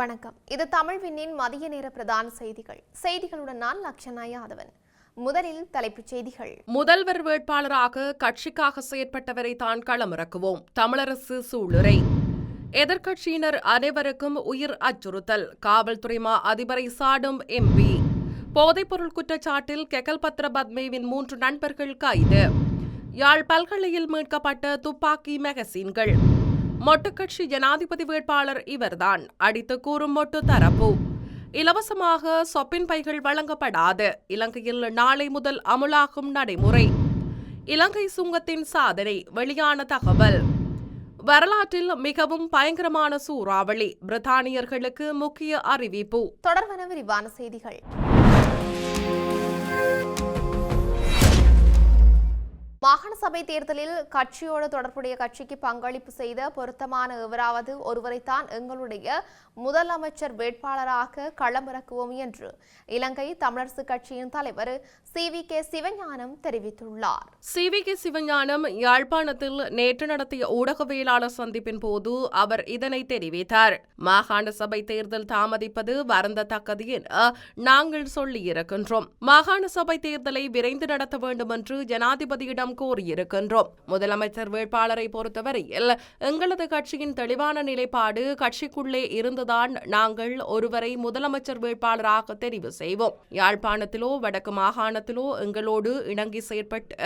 வணக்கம். இது தமிழ் விண்ணின் மதிய நேர பிரதான செய்திகளுடன் நான் லக்ஷனா யாதவன். முதலில் தலைப்புச் செய்திகள். முதல்வர் வேட்பாளராக கட்சிக்காக செயற்பட்டவரை தான் களமிறக்குவோம். தமிழரசு சூளுரை. எதிர்க்கட்சியினர் அனைவருக்கும் உயிர் அச்சுறுத்தல். காவல்துறை மா அதிபரை சாடும் எம்பி. போதைப்பொருள் குற்றச்சாட்டில் கெகல்பத்ர பத்மேவின் 3 நண்பர்கள் கைது. யாழ் பல்கலையில் மீட்கப்பட்ட துப்பாக்கி மெகசீன்கள். மொட்டுக்கட்சி ஜனாதிபதி வேட்பாளர் இவர்தான், அடித்து கூறும் மொட்டு தரப்பு. இலவசமாக சொப்பின் பைகள் வழங்கப்படாது. இலங்கையில் நாளை முதல் அமுலாகும் நடைமுறை. இலங்கை சுங்கத்தின் சாதனை வெளியான தகவல். வரலாற்றில் மிகவும் பயங்கரமான சூறாவளி, பிரித்தானியர்களுக்கு முக்கிய அறிவிப்பு. தொடர்பான விரிவான செய்திகள். மாகாண சபை தேர்தலில் கட்சியோடு தொடர்புடைய கட்சிக்கு பங்களிப்பு செய்த பொருத்தமான எவராவது ஒருவரைத்தான் எங்களுடைய முதலமைச்சர் வேட்பாளராக களமிறக்குவோம் என்று இலங்கை தமிழரசு கட்சியின் தலைவர் CVK சிவஞானம் தெரிவித்துள்ளார். CVK சிவஞானம் யாழ்ப்பாணத்தில் நேற்று நடத்திய ஊடகவியலாளர் சந்திப்பின் போது அவர் இதனை தெரிவித்தார். மாகாண சபை தேர்தல் தாமதிப்பது வருந்தத்தக்கது என நாங்கள் சொல்லியிருக்கின்றோம். மாகாண சபை தேர்தலை விரைந்து நடத்த வேண்டும் என்று ஜனாதிபதியிடம் கோரியிருக்கின்றோம். முதலமைச்சர் வேட்பாளரை பொறுத்தவரையில் எங்களது கட்சியின் தெளிவான நிலைப்பாடு, கட்சிக்குள்ளே இருந்துதான் நாங்கள் ஒருவரை முதலமைச்சர் வேட்பாளராக தெரிவு செய்வோம். யாழ்ப்பாணத்திலோ வடக்கு மாகாணத்திலோ எங்களோடு இணங்கி செயற்பட்டு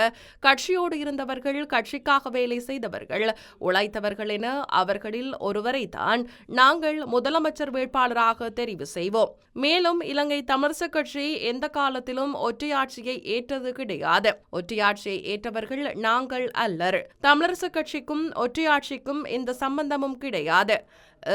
கட்சியோடு இருந்தவர்கள், கட்சிக்காக வேலை செய்தவர்கள், உழைத்தவர்கள் என அவர்களில் ஒருவரை தான் நாங்கள் முதலமைச்சர் வேட்பாளராக தெரிவு செய்வோம். மேலும் இலங்கை தமிழரசு கட்சி எந்த காலத்திலும் ஒற்றையாட்சியை ஏற்றது கிடையாது. ஒற்றையாட்சியை ஏற்றவர்கள் நாங்கள் அல்லர். தமிழரசு கட்சிக்கும் ஒற்றையாட்சிக்கும் எந்த சம்பந்தமும் கிடையாது.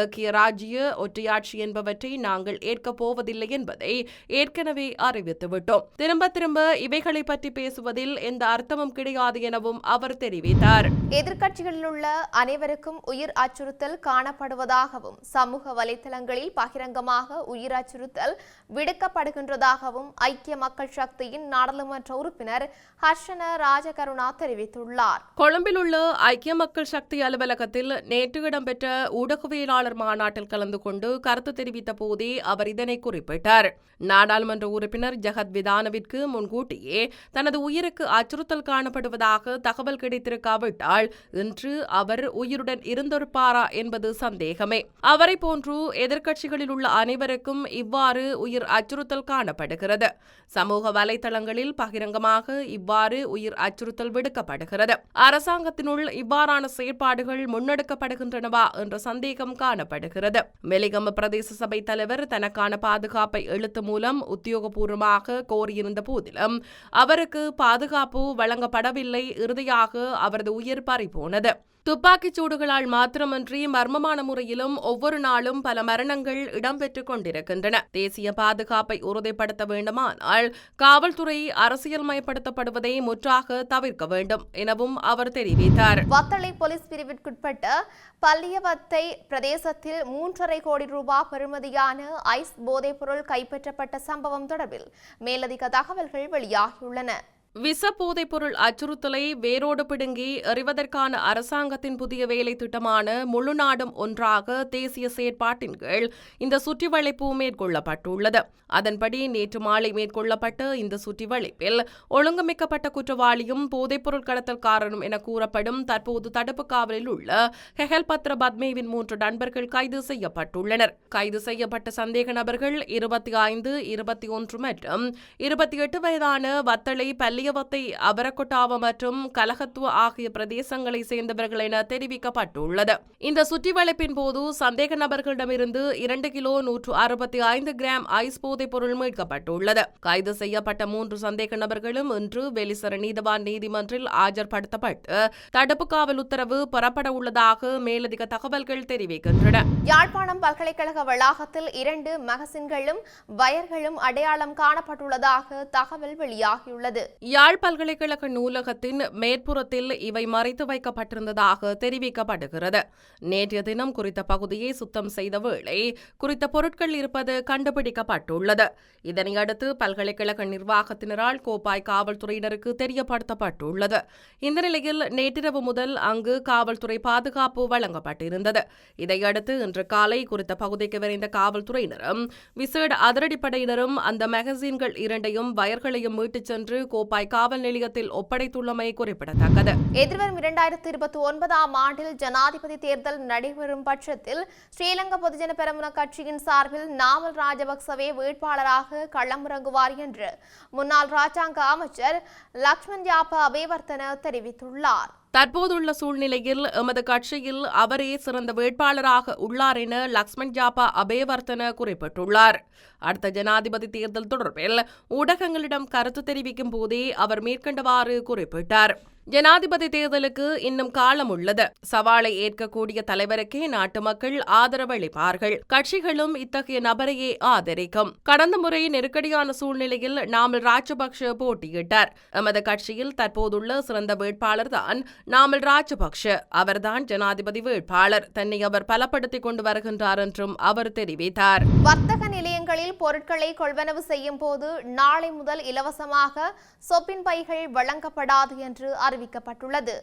ஐக்கிய ராஜ்ய ஒற்றையாட்சி என்பவற்றை நாங்கள் ஏற்கப் போவதில்லை என்பதை ஏற்கனவே அறிவித்துவிட்டோம். திரும்ப திரும்ப இவைகளை பற்றி பேசுவதில் எந்த அர்த்தமும் கிடையாது எனவும் அவர் தெரிவித்தார். எதிர்க்கட்சிகளில் உள்ள அனைவருக்கும் உயிர் அச்சுறுத்தல் காணப்படுவதாகவும் சமூக வலைதளங்களில் பகிரங்கமாக உயிர் அச்சுறுத்தல் விடுக்கப்படுகின்றதாகவும் ஐக்கிய மக்கள் சக்தியின் நாடாளுமன்ற உறுப்பினர் ஹர்ஷன ராஜகருணா தெரிவித்துள்ளார். கொழும்பில் உள்ள ஐக்கிய மக்கள் சக்தி அலுவலகத்தில் நேற்று இடம்பெற்ற ஊடகவியலாளர் மாநாட்டில் கலந்து கொண்டு கருத்து தெரிவித்த போதே அவர் இதனை குறிப்பிட்டார். நாடாளுமன்ற உறுப்பினர் ஜகத் விதானவிற்கு முன்கூட்டியே தனது உயிருக்கு அச்சுறுத்தல் காணப்படுவதாக தகவல் கிடைத்திருக்காவிட்டால் இன்று அவர் உயிருடன் இருந்திருப்பாரா என்பது சந்தேகமே. அவரை போன்று எதிர்க்கட்சிகளில் உள்ள அனைவருக்கும் இவ்வாறு உயிர் அச்சுறுத்தல் காணப்படுகிறது. சமூக வலைதளங்களில் பகிரங்கமாக இவ்வாறு உயிர் அச்சுறுத்தல் விடுக்கப்படுகிறது. அரசாங்கத்தினுள் இவ்வாறான செயற்பாடுகள் முன்னெடுக்கப்படுகின்றனவா என்ற சந்தேகம் காணப்படுகிறது. மெலிகம பிரதேச சபை தலைவர் தனக்கான பாதுகாப்பை எழுத்து மூலம் உத்தியோகபூர்வமாக கோரியிருந்த போதிலும் அவருக்கு பாதுகாப்பு வழங்கப்படவில்லை. இறுதியாக அவரது உயிர் பறிபோனது. துப்பாக்கிச் சூடுகளால் மாத்திரமன்றி மர்மமான முறையிலும் ஒவ்வொரு நாளும் பல மரணங்கள் இடம்பெற்றுக் கொண்டிருக்கின்றன. தேசிய பாதுகாப்பை உறுதிப்படுத்த வேண்டுமானால் காவல்துறை அரசியல்மயப்படுத்தப்படுவதை முற்றாக தவிர்க்க வேண்டும் எனவும் அவர் தெரிவித்தார். வத்தளை போலீஸ் பிரிவிற்குட்பட்ட பள்ளியவத்தை பிரதேசத்தில் 3.5 கோடி ரூபாய் பெறுமதியான ஐஸ் போதைப்பொருள் கைப்பற்றப்பட்ட சம்பவம் தொடர்பில் மேலதிக தகவல்கள் வெளியாகியுள்ளன. விச போதைப்பொருள் அச்சுறுத்தலை வேரோடு பிடுங்கி எறிவதற்கான அரசாங்கத்தின் புதிய வேலை திட்டமான முழு நாடும் ஒன்றாக தேசிய செயற்பாட்டின் கீழ் இந்த சுற்றிவளைப்பு மேற்கொள்ளப்பட்டுள்ளது. அதன்படி நேற்று மாலை மேற்கொள்ளப்பட்ட இந்த சுற்றிவளைப்பில் ஒழுங்கமைக்கப்பட்ட குற்றவாளியும் போதைப்பொருள் கடத்தல்காரனும் என கூறப்படும் தற்போது தடுப்பு காவலில் உள்ள கெகல்பத்ர பத்மேவின் 3 நண்பர்கள் கைது செய்யப்பட்டுள்ளனர். கைது செய்யப்பட்ட சந்தேக நபர்கள் 25, 21 மற்றும் 28 வயதான வத்தளை பள்ளியவத்தை அபரகொட்டாவ மற்றும் கலகத்துவ ஆகிய பிரதேசங்களை சேர்ந்தவர்கள் என தெரிவிக்கப்பட்டுள்ளது. இந்த சுற்றிவளைப்பின் போது சந்தேக நபர்களிடமிருந்து 2 கிலோ 165 கிராம் ஐஸ் போதைப் பொருள் மீட்கப்பட்டுள்ளது. கைது செய்யப்பட்ட 3 சந்தேக நபர்களும் இன்று வெலிசர நீதவான் நீதிமன்றில் ஆஜர்படுத்தப்பட்டு தடுப்பு காவல் உத்தரவு பெறப்பட உள்ளதாக மேலதிக தகவல்கள் தெரிவிக்கின்றன. யாழ்ப்பாணம் பல்கலைக்கழக வளாகத்தில் 2 மகசின்களும் வயர்களும் அடையாளம் காணப்பட்டுள்ளதாக தகவல் வெளியாகியுள்ளது. யாழ் பல்கலைக்கழக நூலகத்தின் மேற்புறத்தில் இவை மறைத்து வைக்கப்பட்டிருந்ததாக தெரிவிக்கப்படுகிறது. நேற்றைய தினம் குறித்த பகுதியை சுத்தம் செய்த வேளை குறித்த பொருட்கள் இருப்பது கண்டுபிடிக்கப்பட்டுள்ளது. இதனையடுத்து பல்கலைக்கழக நிர்வாகத்தினரால் கோப்பாய் காவல்துறையினருக்கு தெரியப்படுத்தப்பட்டுள்ளது. இந்த நிலையில் நேற்றிரவு முதல் அங்கு காவல்துறை பாதுகாப்பு வழங்கப்பட்டிருந்தது. இதையடுத்து இன்று காலை குறித்த பகுதிக்கு விரைந்த காவல்துறையினரும் விசேட அதிரடிப்படையினரும் அந்த மேகசின்கள் இரண்டையும் வயர்களையும் மீட்டுச் சென்று கோப்பாய் காவல் நிலையத்தில் ஒப்படைத்துள்ளமை குறிப்பிடத்தக்கது. எதிர்வரும் 2029 ஆண்டில் ஜனாதிபதி தேர்தல் நடைபெறும் பட்சத்தில் ஸ்ரீலங்கா பொதுஜன பெரமுன கட்சியின் சார்பில் நாமல் ராஜபக்சவே வேட்பாளராக களமிறங்குவார் என்று முன்னாள் ராஜாங்க அமைச்சர் லக்ஷ்மன் யாப்பா அபேவர்த்தன தெரிவித்துள்ளார். தற்போதுள்ள சூழ்நிலையில் எமது கட்சியில் அவரே சிறந்த வேட்பாளராக உள்ளார் என லக்ஷ்மன் யாப்பா அபேவர்த்தன குறிப்பிட்டுள்ளார். அடுத்த ஜனாதிபதி தேர்தல் தொடர்பில் ஊடகங்களிடம் கருத்து தெரிவிக்கும் போதே அவர் மேற்கண்டவாறு குறிப்பிட்டார். ஜனாதிபதி தேர்தலுக்கு இன்னும் காலம் உள்ளது. சவாலை ஏற்கக்கூடிய தலைவருக்கே நாட்டு மக்கள் ஆதரவளிப்பார்கள். கட்சிகளும் இத்தகைய நபரையே ஆதரிக்கும். கடந்த முறை நெருக்கடியான சூழ்நிலையில் நாமல் ராஜபக்ஷ போட்டியிட்டார். எமது கட்சியில் தற்போதுள்ள சிறந்த வேட்பாளர் தான் நாமல் ராஜபக்ஷ. அவர்தான் ஜனாதிபதி வேட்பாளர். தன்னை அவர் பலப்படுத்திக் கொண்டு வருகின்றார் என்றும் அவர் தெரிவித்தார். வர்த்தக நிலையங்களில் பொருட்களை கொள்வனவு செய்யும் போது நாளை முதல் இலவசமாக சொப்பின் பைகள் வழங்கப்படாது என்று அறிவிக்கப்பட்டுள்ளது.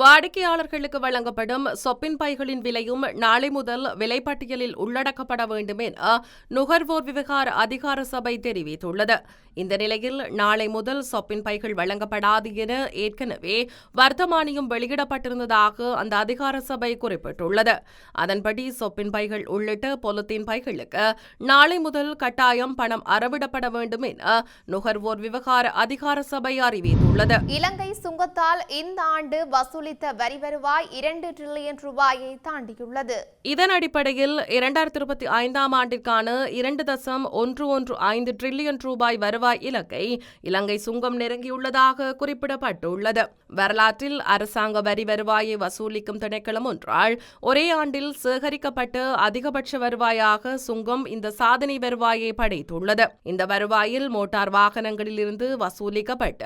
வாடிக்கையாளர்களுக்கு வழங்கப்படும் சொப்பின் பைகளின் விலையும் நாளை முதல் விலைப்பட்டியலில் உள்ளடக்கப்பட வேண்டும் என நுகர்வோர் விவகார அதிகார சபை தெரிவித்துள்ளது. இந்த நிலையில் நாளை முதல் சொப்பின் பைகள் வழங்கப்படாது என ஏற்கனவே வர்த்தமானியம் வெளியிடப்பட்டிருந்ததாக அந்த அதிகார சபை குறிப்பிட்டுள்ளது. அதன்படி சொப்பின் பைகள் உள்ளிட்ட பொலித்தீன் பைகளுக்கு நாளை முதல் கட்டாயம் பணம் அறவிடப்பட வேண்டும் என நுகர்வோர் விவகார அதிகார சபை அறிவித்துள்ளது. இலங்கை சுங்கத்தால் இந்த ஆண்டு வசூலித்த வரி வருவாய் 2 டிரில்லியன் ரூபாயை தாண்டியுள்ளது. இதன் அடிப்படையில் 2025 ஆண்டிற்கான 2.115 டிரில்லியன் ரூபாய் வருவாய் இலக்கை இலங்கை சுங்கம் நெருங்கியுள்ளதாக குறிப்பிடப்பட்டுள்ளது. வரலாற்றில் அரசாங்க வரி வருவாயை வசூலிக்கும் திணைக்களம் ஒன்றால் ஒரே ஆண்டில் சேகரிக்கப்பட்ட அதிகபட்ச வருவாயாக சுங்கம் இந்த சாதனை வருவாயை படைத்துள்ளது. இந்த வருவாயில் மோட்டார் வாகனங்களில் இருந்து வசூலிக்கப்பட்ட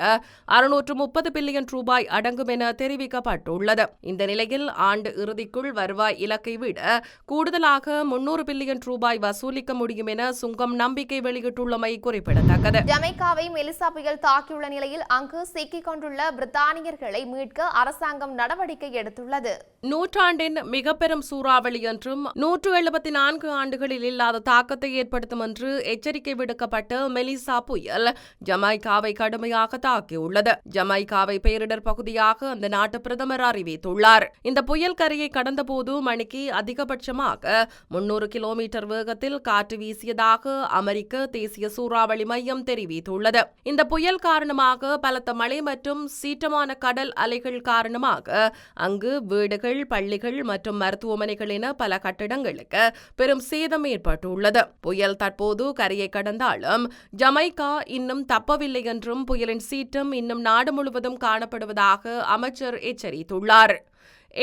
630 பில்லியன் ரூபாய் அடங்கும் என தெரிவிக்கப்பட்டுள்ளது. இந்த நிலையில் ஆண்டு இறுதிக்குள் வருவாய் இலக்கை விட கூடுதலாக 300 பில்லியன் ரூபாய் வசூலிக்க முடியும் என சுங்கம் நம்பிக்கை வெளியிட்டுள்ளமை குறிப்பிடத்தக்கது. ஜமைக்காவை மெலிசா புயல் தாக்கியுள்ள நிலையில் அங்கு சிக்கிக் கொண்டுள்ள பிரித்தானியர்களை மீட்க அரசாங்கம் நடவடிக்கை எடுத்துள்ளது. நூற்றாண்டின் மிக பெரும் சூறாவளி என்றும் 174 ஆண்டுகளில் இல்லாத தாக்கத்தை ஏற்படுத்தும் என்று எச்சரிக்கை விடுக்கப்பட்ட மெலிசா புயல் ஜமைக்காவை கடுமையாக தாக்கியுள்ளது. ஜமைக்காவை பேரிடர் பகுதியாக அந்த நாட்டு பிரதமர் அறிவித்துள்ளார். இந்த புயல் கரையை கடந்தபோது மணிக்கு அதிகபட்சமாக 300 கிலோமீட்டர் வேகத்தில் காற்று வீசியதாக அமெரிக்க தேசிய சூறாவளி மையம் தெரிவித்துள்ளது. இந்த புயல் காரணமாக பலத்த மழை மற்றும் சீற்றமான கடல் அலைகள் காரணமாக அங்கு வீடுகள், பள்ளிகள் மற்றும் மருத்துவமனைகள் என பல கட்டிடங்களுக்கு பெரும் சேதம் ஏற்பட்டுள்ளது. புயல் தற்போது கரையை கடந்தாலும் ஜமைக்கா இன்னும் தப்பவில்லை என்றும் புயலின் சீற்றம் இன்னும் நாடு முழுவதும் காணப்படுவதாக அமைச்சர் எச்சரித்துள்ளார்.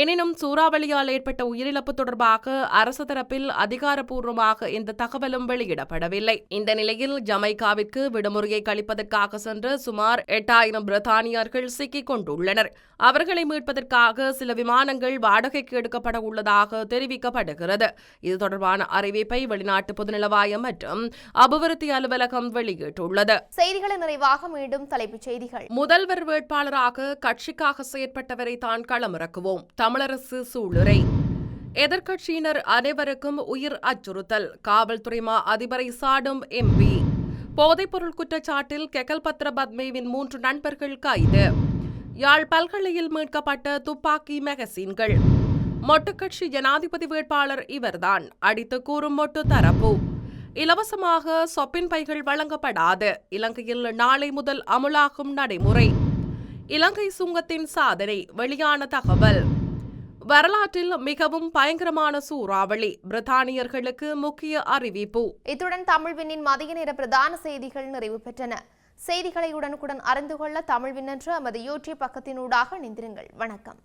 எனினும் சூறாவளியால் ஏற்பட்ட உயிரிழப்பு தொடர்பாக அரசு தரப்பில் அதிகாரப்பூர்வமாக எந்த தகவலும் வெளியிடப்படவில்லை. இந்த நிலையில் ஜமைக்காவிற்கு விடுமுறையை கழிப்பதற்காக சென்ற சுமார் 8000 பிரித்தானியர்கள் சிக்கிக் கொண்டுள்ளனர். அவர்களை மீட்பதற்காக சில விமானங்கள் வாடகைக்கு எடுக்கப்பட உள்ளதாக தெரிவிக்கப்படுகிறது. இது தொடர்பான அறிவிப்பை வெளிநாட்டு பொதுநலவாயம் மற்றும் அபிவிருத்தி அலுவலகம் வெளியிட்டுள்ளது. செய்திகளின் நிறைவாக மீண்டும் தலைப்புச் செய்திகள். முதல்வர் வேட்பாளராக கட்சிக்காக செயற்பட்டவரை தான் களமிறக்குவோம். தமிழரசு சூளுரை. எதிர்க்கட்சியினர் அனைவருக்கும் உயிர் அச்சுறுத்தல். காவல்துறை மா அதிபரை சாடும் எம்பி. போதைப்பொருள் குற்றச்சாட்டில் கெகல்பத்ர பத்மேவின் 3 நண்பர்கள் கைது. யாழ் பல்கலையில் மீட்கப்பட்ட துப்பாக்கி மேகசின்கள். மொட்டுக்கட்சி ஜனாதிபதி வேட்பாளர் இவர்தான் அடித்து கூறும் மொட்டு தரப்பு. இலவசமாக சொப்பின் பைகள் வழங்கப்படாது. இலங்கையில் நாளை முதல் அமுலாகும் நடைமுறை. இலங்கை சுங்கத்தின் சாதனை வெளியான தகவல். வரலாற்றில் மிகவும் பயங்கரமான சூறாவளி. பிரித்தானியர்களுக்கு முக்கிய அறிவிப்பு. இத்துடன் தமிழ்விண்ணின் மதிய நேர பிரதான செய்திகள் நிறைவு பெற்றன. செய்திகளை உடனுக்குடன் அறிந்து கொள்ள தமிழ்வின் என்ற எமது யூடியூப் பக்கத்தினூடாக இணைந்திருங்கள். வணக்கம்.